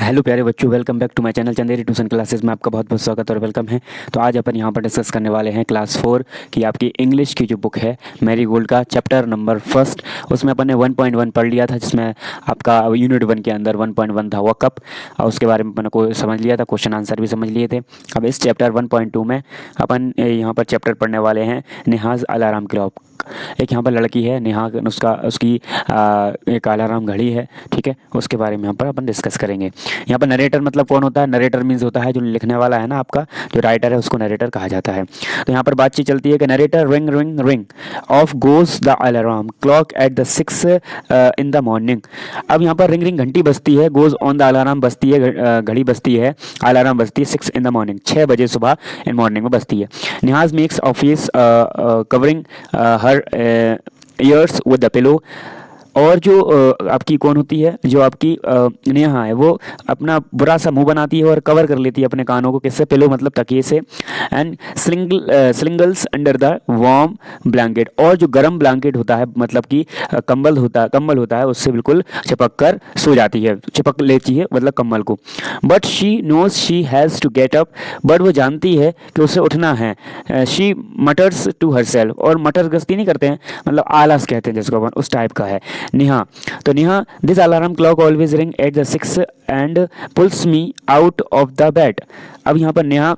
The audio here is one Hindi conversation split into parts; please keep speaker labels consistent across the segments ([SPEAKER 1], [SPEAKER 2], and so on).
[SPEAKER 1] हेलो प्यारे बच्चों, welcome back to my channel Chanderi tuition classes में आपका बहुत बहुत स्वागत और वेलकम है। तो आज अपन यहाँ पर डिस्कस करने वाले हैं क्लास 4 की आपकी इंग्लिश की जो बुक है मैरी गोल्ड का चैप्टर नंबर फर्स्ट। उसमें अपन ने 1.1 पढ़ लिया था, जिसमें आपका यूनिट 1 के अंदर 1.1 था वॉकअप, और उसके बारे में अपन को समझ लिया था, क्वेश्चन आंसर भी समझ लिए थे। अब इस चैप्टर 1.2 में अपन यहाँ पर चैप्टर पढ़ने वाले हैं नेहाज अलार्म क्लॉक। एक यहाँ पर लड़की है नेहा, उसकी एक अलार्म घड़ी है, ठीक है, उसके बारे में यहाँ पर अपन डिस्कस करेंगे। यहाँ पर नरेटर मतलब कौन होता है? नरेटर मीन्स होता है जो लिखने वाला है ना, आपका जो राइटर है उसको नरेटर कहा जाता है। तो यहाँ पर बातचीत चलती है कि narrator ring ring ring of goes the alarm clock eight the 6 in the morning. अब यहाँ पर रिंग रिंग घंटी बजती है, गोज ऑन द अलार्म बजती है, घड़ी बजती है, अलार्म बजती है 6 इन द मॉर्निंग, 6 बजे सुबह इन मॉर्निंग में बजती है। Neha's makes office covering her ears with the pillow. और जो आपकी कौन होती है, जो आपकी नेहा है, वो अपना बुरा सा मुंह बनाती है और कवर कर लेती है अपने कानों को, किससे? पिलो मतलब तकिए से। And snuggles under the warm blanket, और जो गर्म ब्लैंकेट होता है मतलब कि कंबल होता है उससे बिल्कुल चिपक कर सो जाती है, चिपक लेती है मतलब कंबल को। But she knows she has to get up, but वो जानती है कि उसे उठना है। शी मटर्स टू हरसेल्फ, और मटर गश्ती नहीं करते हैं, मतलब आलस कहते हैं जिसको अपन, उस टाइप का है नेहा। तो Neha, this alarm clock always ring at the 6 and pulls me out of the bed. अब यहाँ पर नेहा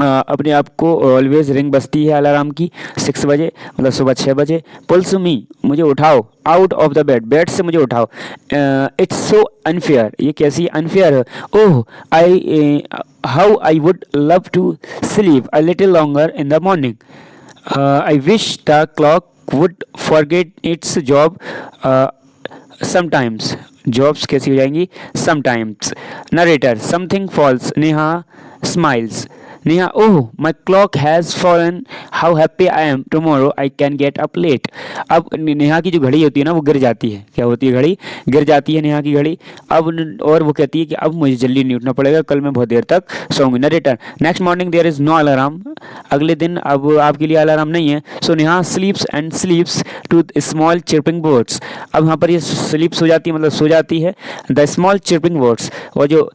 [SPEAKER 1] अपने आप को ऑलवेज रिंग बजती है अलार्म की 6 बजे, मतलब सुबह 6 बजे। पुल्स मी, मुझे उठाओ, out of the bed, bed से मुझे उठाओ। इट्स सो अनफेयर, ये कैसी अनफेयर है। Oh I how I would love to sleep a little longer in the morning. I wish the clock would forget its job sometimes। Jobs कैसी हो जाएंगी? sometimes। Narrator, something falls, Neha smiles. Neha, oh my clock has fallen, how happy I am, tomorrow I can get up late. अब नेहा की जो घड़ी होती है ना, वो गिर जाती है। क्या होती है? घड़ी गिर जाती है, नेहा की घड़ी। अब और वो कहती है कि अब मुझे जल्दी नहीं उठना पड़ेगा, कल मैं बहुत देर तक सोऊंगी। Narrator, next morning there is no alarm, अगले दिन अब आपके लिए अलार्म नहीं है। So Neha sleeps and sleeps two small chirping birds. अब यहाँ पर ये स्लीप्स हो जाती है, मतलब सो जाती है। द स्मॉल चिरपिंग वर्ड्स, और जो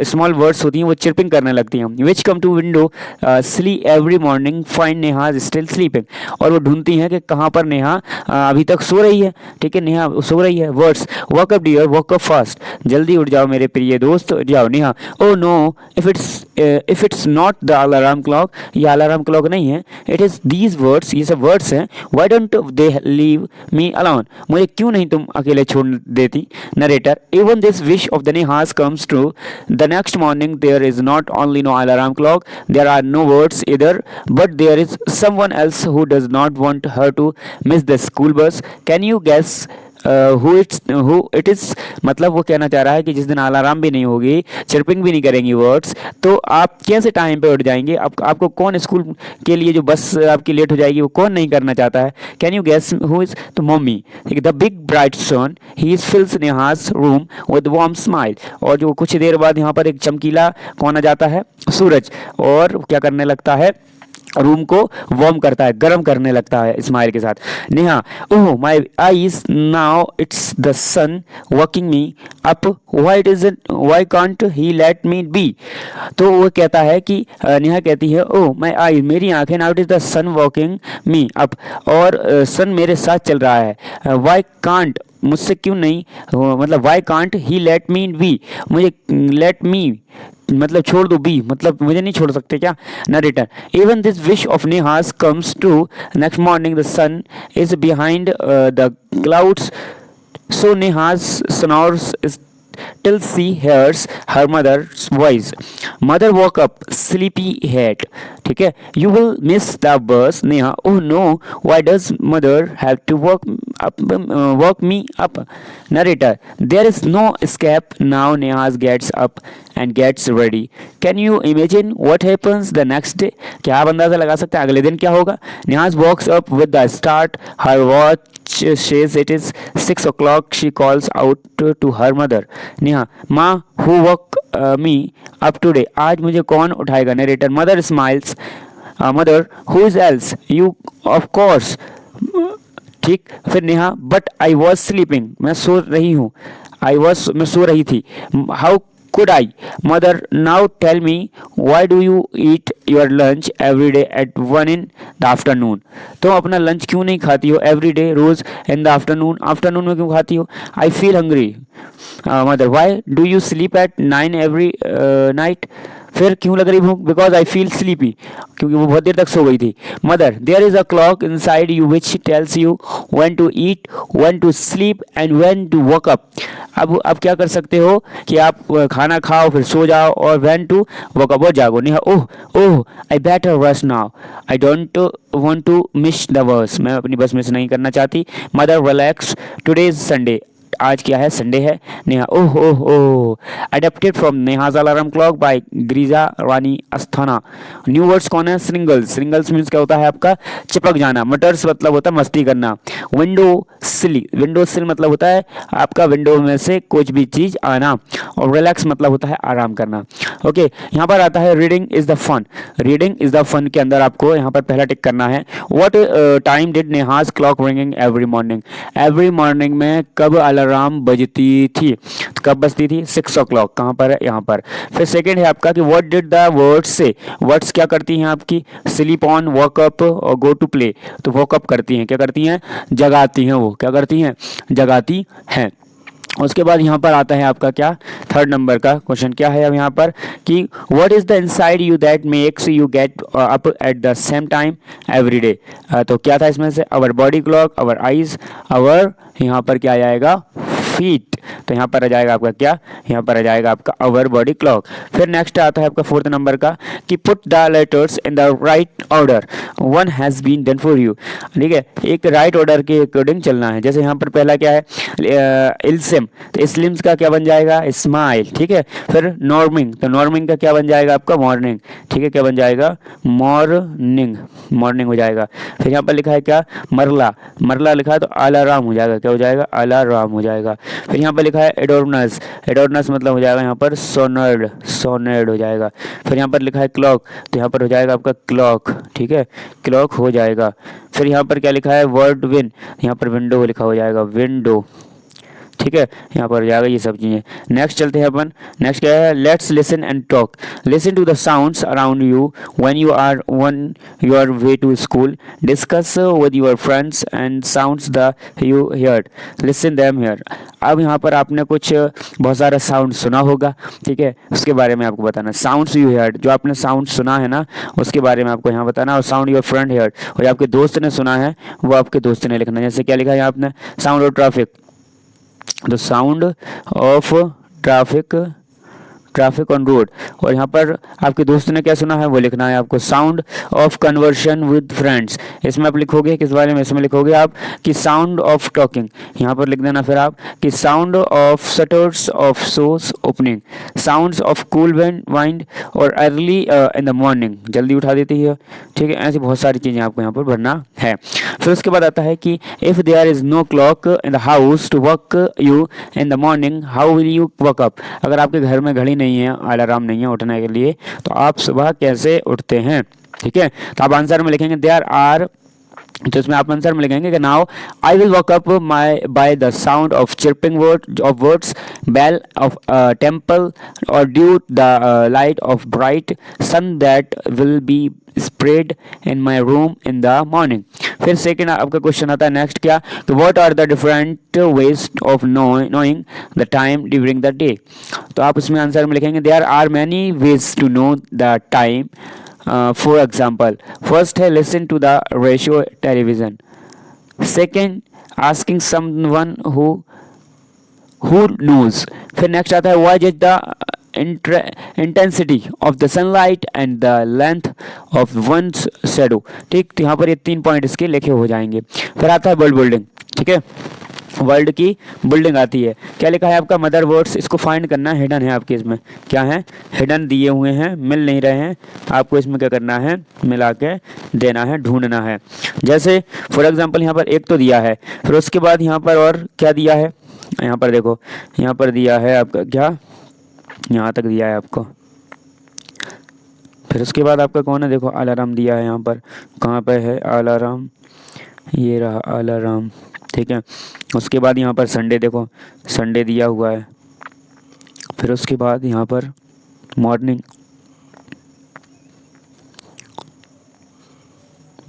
[SPEAKER 1] स्मॉल वर्ड्स होती हैं वो चिरपिंग करने लगती हैं। Which come to window sill every morning find Neha still sleeping, और वो ढूंढती हैं कि कहाँ पर नेहा अभी तक सो रही है, ठीक है, नेहा सो रही है। Words, wake up dear, wake up fast, जल्दी उठ जाओ मेरे प्रिय दोस्त, जाओ। Neha, oh no, if it's not the alarm clock, ये अलार्म क्लॉक नहीं है, इट इज दीज वर्ड्स, ये सब वर्ड्स हैं। Why don't they leave me alone, मुझे क्यों नहीं तुम अकेले छोड़ देती। Narrator, even this wish of the Neha's comes true the next morning there is not only no alarm clock, there are no words either, but there is someone else who does not want her to miss the school bus. Can you guess who it is? मतलब वो कहना चाह रहा है कि जिस दिन अलार्म भी नहीं होगी, चिरपिंग भी नहीं करेंगी वर्ड्स, तो आप कैसे टाइम पे उठ जाएंगे? आपको कौन स्कूल के लिए जो बस आपकी लेट हो जाएगी वो कौन नहीं करना चाहता है? Can you guess who is? तो mummy. The big bright sun he is fills Neha's room with warm smile, और जो कुछ देर बाद यहाँ पर एक चमकीला कौन आ जाता है? सूरज, और क्या करने लगता है? रूम को वार्म करता है, गर्म करने लगता है स्माइल के साथ। Neha, oh my eyes now it's the sun waking me up, why can't he let me be. तो वो कहता है कि नेहा कहती है, ओह माई आईज, मेरी आंखें, now it is the sun waking me up, और सन मेरे साथ चल रहा है। व्हाई कांट, मुझसे क्यों नहीं, मतलब why can't he let me be, मुझे लेट मी मतलब छोड़ दो, बी मतलब मुझे नहीं छोड़ सकते क्या? Narrator, even this wish of Neha's comes true next morning the sun is behind the clouds, so Neha's snores till she hears her mother's voice. Mother woke up sleepy head, ठीक है। You will miss the bus, Neha, oh no, why does mother have to wake me up? Narrator, there is no escape now. Neha gets up and gets ready. Can you imagine what happens the next day? क्या आप अंदाजा लगा सकते हैं अगले दिन क्या होगा? Neha walks up with the start, her watch says it is 6 o'clock. She calls out to her mother. Neha, माँ, who woke me up today? आज मुझे कौन उठाएगा? Narrator, mother smiles, mother, who is else? You of course. ठीक, फिर Neha, but I was sleeping, मैं सो रही हूँ, मैं सो रही थी। How Could I? Mother, now tell me, why do you eat your lunch every day at 1 in the afternoon? तुम अपना लंच क्यों नहीं खाती हो एवरी डे, रोज इन द आफ्टरनून, आफ्टरनून में क्यों खाती हो? I feel hungry. Mother, why do you sleep at 9 every night? फिर क्यों लग रही भूख? बिकॉज आई फील स्लीपी, क्योंकि वो बहुत देर तक सो गई थी। Mother, there is a clock inside you which tells you when to eat, when to sleep and when to wake up. अब क्या कर सकते हो कि आप खाना खाओ फिर सो जाओ, और व्हेन टू वक अप और जागो। Neha, oh oh I better rush now, I don't want to miss the bus, मैं अपनी बस मिस नहीं करना चाहती। Mother, relax, today is Sunday, आज क्या है? संडे है। Neha, oh oh oh, adapted from Neha's alarm clock by Girija Rani Asthana. New words कौन है? श्रिंगल्स। श्रिंगल्स मीन्स क्या होता है आपका? चिपक जाना। मटर्स मतलब होता है मस्ती करना। विंडो सिली, विंडो सिल मतलब होता है आपका विंडो में से कुछ भी चीज आना। और रिलैक्स मतलब होता है आराम करना। ओके, यहाँ पर आता है reading is the fun. Reading is the fun के अंदर आपको यहाँ पर पहला टिक करना है। What time did Neha's clock ringing every morning? Every morning में कब अलार्म बजती थी? तो कब बजती थी? 6 o'clock। कहाँ पर है? यहाँ पर। फिर सेकंड है आपका कि व्हाट डिड द वर्ड्स से? वर्ड्स क्या करती हैं आपकी? स्लीप ऑन, वॉक अप और गो टू प्ले। तो वॉक अप करती हैं, क्या करती हैं? जगाती हैं। वो क्या करती हैं? जगाती हैं। उसके बाद यहाँ पर आता है आपका क्या? थर्ड नंबर का क्वेश्चन क्या है अब यहाँ पर कि what is the inside you that makes you get up at the same time every day? तो क्या था इसमें से? Our body clock, our eyes, our यहाँ पर क्या आएगा? फीट। तो यहाँ पर आ जाएगा आपका क्या? यहाँ पर आ जाएगा आपका अवर बॉडी क्लॉक। फिर नेक्स्ट आता है आपका फोर्थ नंबर का कि put the letters in the right order, one has been done for you. ठीक है, एक राइट ऑर्डर के अकॉर्डिंग चलना है। जैसे यहाँ पर पहला क्या है? इल्सिम, तो इस्लिम्स का क्या बन जाएगा? स्माइल। ठीक है, फिर नॉर्मिंग, तो नॉर्मिंग का क्या बन जाएगा आपका? मॉर्निंग। ठीक है, क्या बन जाएगा? मॉर्निंग, मॉर्निंग हो जाएगा। फिर यहाँ पर लिखा है क्या? मरला, मरला लिखा है तो अलाराम हो जाएगा। क्या हो जाएगा? अलाराम हो जाएगा। फिर यहाँ पर लिखा है एडोर्नस, एडोर्नस मतलब हो जाएगा यहाँ पर सोनर्ड, सोनर्ड हो जाएगा। फिर यहाँ पर लिखा है क्लॉक, तो यहाँ पर हो जाएगा आपका क्लॉक। ठीक है, क्लॉक हो जाएगा। फिर यहाँ पर क्या लिखा है? वर्ड विन, यहाँ पर विंडो लिखा हो जाएगा, विंडो। ठीक है, यहाँ पर जाएगा ये सब चीज़ें। नेक्स्ट चलते हैं अपन। नेक्स्ट क्या है? Let's listen and talk. Listen to the sounds around you when you are on your way to school. Discuss with your friends and sounds the you heard, listen them here. अब यहाँ पर आपने कुछ बहुत सारा साउंड सुना होगा, ठीक है, उसके बारे में आपको बताना। साउंड्स यू हियर्ड, जो आपने साउंड सुना है ना, उसके बारे में आपको यहाँ बताना। और साउंड योर फ्रेंड हियर्ड, और जो आपके दोस्त ने सुना है वो आपके दोस्त ने लिखना है। जैसे क्या लिखा है यहाँ आपने? Sound of traffic, the sound of traffic, traffic on road. और यहाँ पर आपके दोस्त ने क्या सुना है वो लिखना है आपको। Sound of conversion with friends, इसमें आप लिखोगे किस बारे में? इसमें लिखोगे आप कि साउंड ऑफ टॉकिंग, यहाँ पर लिख देना फिर आप कि sound of shutters of shows opening, sounds of cool wind और अर्ली इन द मॉर्निंग, जल्दी उठा देती है। ठीक है, ऐसी बहुत सारी चीज़ें आपको यहाँ पर भरना है। फिर उसके बाद आता है कि if there is no clock in the house to wake you in the morning, how will you wake up? अगर आपके घर में घड़ी नहीं है, अलार्म नहीं है उठने के लिए, तो आप सुबह कैसे उठते हैं? ठीक है, तो आप आंसर में लिखेंगे देयर आर, तो इसमें आप आंसर में लिखेंगे कि now I will wake up my by the sound of chirping bird of birds, bell of temple और due the light of bright sun that will be spread in my room in the morning. फिर सेकेंड आपका क्वेश्चन आता है नेक्स्ट क्या? तो what are the different ways of knowing the time during the day? तो आप उसमें आंसर में लिखेंगे there are many ways to know the time. For example, first है listen to the radio television, second asking someone who knows. फिर नेक्स्ट आता है what is the intensity of the sunlight and the length of one's shadow. ठीक, तो यहाँ पर ये 3 पॉइंट इसके लिखे हो जाएंगे। फिर आता है वर्ल्ड बिल्डिंग। ठीक है, वर्ल्ड की बिल्डिंग आती है। क्या लिखा है आपका? मदर वर्ड्स, इसको फाइंड करना है, हिडन है आपके इसमें। क्या है? हिडन दिए हुए हैं, मिल नहीं रहे हैं, आपको इसमें क्या करना है? मिला के देना है, ढूंढना है। जैसे फॉर एग्जांपल यहाँ पर एक तो दिया है, फिर उसके बाद यहाँ पर और क्या दिया है? यहाँ पर देखो, यहाँ पर दिया है आपका क्या? यहाँ तक दिया है आपको। फिर उसके बाद आपका कौन है? देखो अलार्म दिया है यहाँ पर। कहाँ पे है अलार्म? ये रहा अलार्म। ठीक है, उसके बाद यहाँ पर संडे, देखो संडे दिया हुआ है। फिर उसके बाद यहाँ पर मॉर्निंग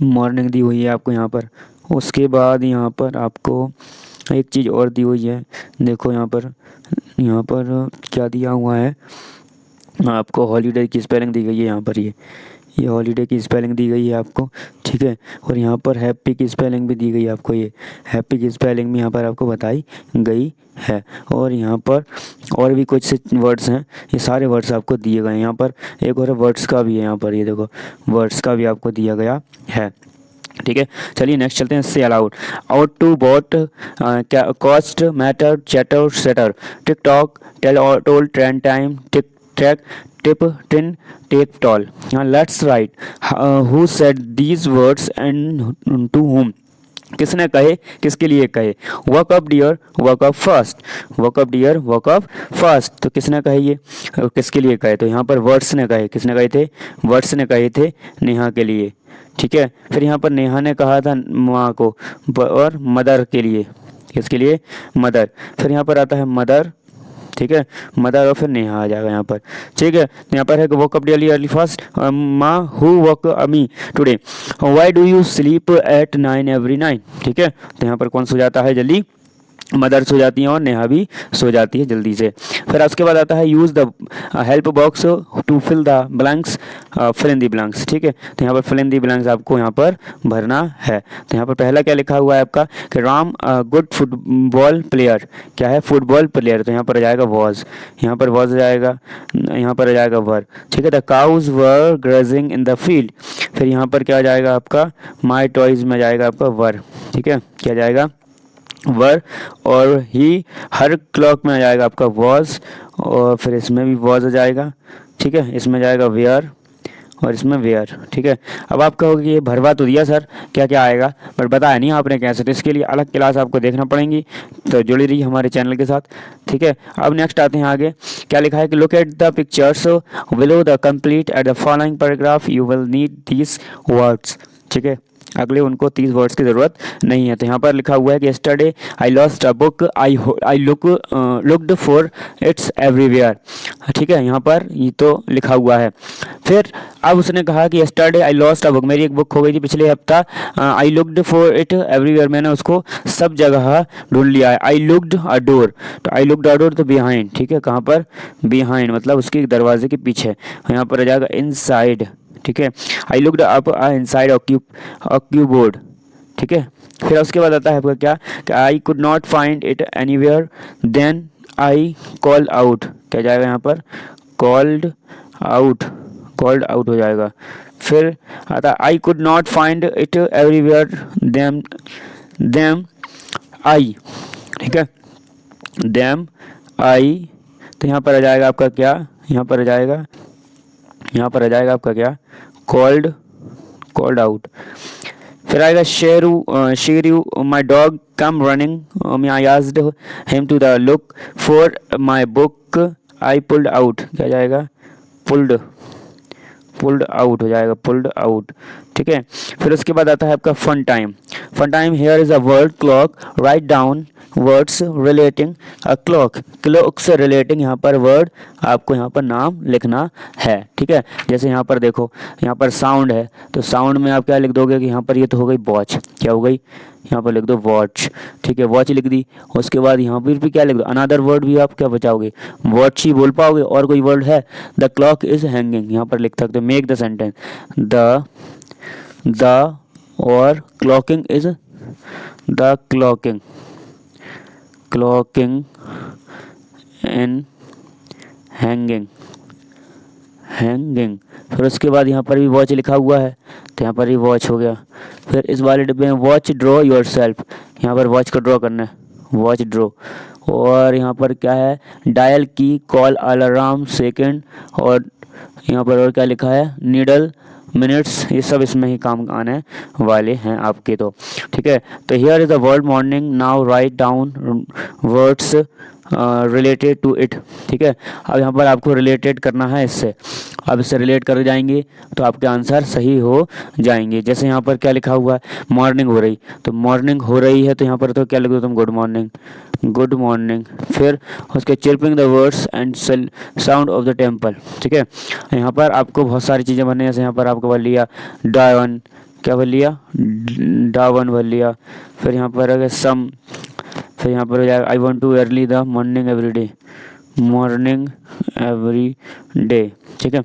[SPEAKER 1] मॉर्निंग दी हुई है आपको यहाँ पर। उसके बाद यहाँ पर आपको एक चीज़ और दी हुई है, देखो यहाँ पर क्या दिया हुआ है आपको, हॉलीडे की स्पेलिंग दी गई है यहाँ पर, ये हॉलीडे की स्पेलिंग दी गई है आपको, ठीक है। और यहाँ पर हैप्पी की स्पेलिंग भी दी गई है आपको, ये हैप्पी की स्पेलिंग भी यहाँ पर आपको बताई गई है। और यहाँ पर और भी कुछ वर्ड्स हैं, ये सारे वर्ड्स आपको दिए गए हैं। यहाँ पर एक और वर्ड्स का भी है, यहाँ पर ये देखो वर्ड्स का भी आपको दिया गया है, ठीक है। चलिए नेक्स्ट चलते हैं, say aloud, out to, boat, cost, matter, chatter, setter, tick tock, tell, toll, trend, time, tick track, tip, tin, take, tall. Let's write, who said these words and to whom, किसने कहे, किसके लिए कहे। Wake up dear, wake up fast, wake up dear, wake up fast, तो किसने कहे ये, किसके लिए कहे, तो यहाँ पर वर्ड्स ने कहे, किसने कहे थे, वर्ड्स ने कहे थे नेहा के लिए, ठीक है। फिर यहाँ पर नेहा ने कहा था माँ को, और मदर के लिए, किसके लिए, मदर। फिर यहाँ पर आता है मदर, ठीक है, मदर और फिर नेहा आ जाएगा यहाँ पर, ठीक है। तो यहाँ पर है wake up daily early first, माँ who woke me today, why do you sleep at 9 every night, ठीक है। तो यहाँ पर कौन सो जाता है जल्दी, मदर सो जाती हैं और नेहा भी सो जाती है जल्दी से। फिर उसके बाद आता है use the help box to fill the blanks, fill in the blanks, ठीक है। तो यहाँ पर फिल इन द ब्लैंक्स आपको यहाँ पर भरना है। तो यहाँ पर पहला क्या लिखा हुआ है आपका कि राम गुड फुटबॉल प्लेयर, क्या है, फुटबॉल प्लेयर, तो यहाँ पर आ जाएगा वॉज, यहाँ पर वॉज आ जाएगा, यहाँ पर आ जाएगा वर, ठीक है। The cows were grazing in the field, फिर यहाँ पर क्या आ जाएगा आपका, माई टॉयज में जाएगा आपका वर, ठीक है, क्या जाएगा वर। और ही हर क्लॉक में आ जाएगा आपका वॉज, और फिर इसमें भी वॉज आ जाएगा, ठीक है, इसमें जाएगा वेयर और इसमें वेयर, ठीक है। अब आप कहोगे ये भरवा तो दिया सर, क्या क्या आएगा, पर बताया नहीं आपने कैसे, तो इसके लिए अलग क्लास आपको देखना पड़ेंगी, तो जुड़ी रही हमारे चैनल के साथ, ठीक है। अब नेक्स्ट आते हैं आगे, क्या लिखा है कि look at the pictures below the complete at the following paragraph you will need these words, ठीक है। अगले उनको 30 वर्ड्स की ज़रूरत नहीं है। तो यहाँ पर लिखा हुआ है कि yesterday I lost a book, I looked for its everywhere, ठीक है, यहाँ पर ये तो लिखा हुआ है। फिर अब उसने कहा कि yesterday I lost a book, मेरी एक बुक खो गई थी पिछले हफ्ता, I looked for it everywhere, मैंने उसको सब जगह ढूंढ लिया है। आई लुक्ड अ डोर, तो आई लुक्ड अ डोर तो बिहाइंड, ठीक है, कहाँ पर, बिहाइंड मतलब उसके दरवाजे के पीछे, यहाँ पर आ जाएगा इनसाइड, ठीक है। आई लुक्ड अप इनसाइड ऑक्यूबोर्ड, ठीक है। फिर उसके बाद आता है आपका क्या कि I could not find it anywhere then I call out, क्या जाएगा यहाँ पर, कॉल्ड आउट, कॉल्ड आउट हो जाएगा। फिर आता है आई could not find it everywhere them I, ठीक है, देम आई, तो यहाँ पर आ जाएगा आपका क्या, यहाँ पर आ जाएगा आपका क्या, कॉल्ड आउट। फिर आएगा Sheru my dog come running, I asked him to the look for my book, I pulled out, क्या जाएगा, पुल्ड आउट हो जाएगा, पुल्ड आउट, ठीक है। फिर उसके बाद आता है आपका fun time, here is a word clock, write down words relating a clock, clock से रिलेटिंग यहाँ पर वर्ड आपको यहाँ पर नाम लिखना है, ठीक है। जैसे यहाँ पर देखो, यहाँ पर साउंड है, तो साउंड में आप क्या लिख दोगे कि यहाँ पर ये तो हो गई वॉच, क्या हो गई, यहाँ पर लिख दो वॉच, ठीक है, वॉच लिख दी। उसके बाद यहाँ पर भी क्या लिख दो, अनदर वर्ड भी आप क्या बचाओगे, वॉच ही बोल पाओगे, और कोई वर्ड है, द क्लॉक इज हैंगिंग, यहाँ पर लिख सकते हो, मेक द सेंटेंस, द और clocking is, the clocking and hanging, फिर उसके बाद यहाँ पर भी वॉच लिखा हुआ है, तो यहाँ पर भी वॉच हो गया। फिर इस वाले डिब्बे में वॉच ड्रॉ योर सेल्फ, यहाँ पर वॉच को ड्रॉ करना है, वॉच ड्रॉ। और यहाँ पर क्या है, डायल की, कॉल, अलार्म, सेकंड, और यहाँ पर और क्या लिखा है, नीडल, मिनट्स, ये सब इसमें ही काम आने वाले हैं आपके, तो ठीक है। तो here is the word morning, now write down words related to it, ठीक है। अब यहाँ पर आपको रिलेटेड करना है इससे, आप इससे रिलेट कर जाएंगे तो आपके आंसर सही हो जाएंगे। जैसे यहाँ पर क्या लिखा हुआ है, मॉर्निंग हो रही, तो मॉर्निंग हो रही है तो यहाँ पर तो क्या लिख दो तुम, गुड मॉर्निंग, गुड मॉर्निंग। फिर उसके chirping the words and sound of the temple, ठीक है। यहाँ पर आपको बहुत सारी चीज़ें बनने, जैसे यहाँ पर आपको बन लिया डावन, क्या बन लिया, डावन बन लिया। फिर यहाँ पर अगर सम, फिर यहाँ पर हो जाएगा I want too early the morning every day, morning every day, ठीक है।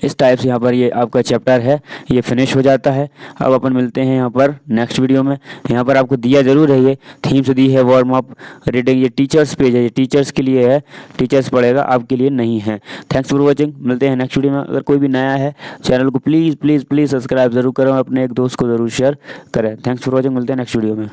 [SPEAKER 1] इस टाइप से यहाँ पर ये आपका चैप्टर है ये फिनिश हो जाता है। अब अपन मिलते हैं यहाँ पर नेक्स्ट वीडियो में। यहाँ पर आपको दिया ज़रूर है, ये थीम्स दी है, वार्म अप, रीडिंग, ये टीचर्स पेज है, ये टीचर्स के लिए है, टीचर्स पढ़ेगा, आपके लिए नहीं है। थैंक्स फॉर वॉचिंग, मिलते हैं नेक्स्ट वीडियो में। अगर कोई भी नया है चैनल को प्लीज़ प्लीज़ प्लीज़ सब्सक्राइब ज़रूर करें, अपने एक दोस्त को ज़रूर शेयर करें। थैंक्स फॉर वॉचिंग, मिलते हैं नेक्स्ट वीडियो में।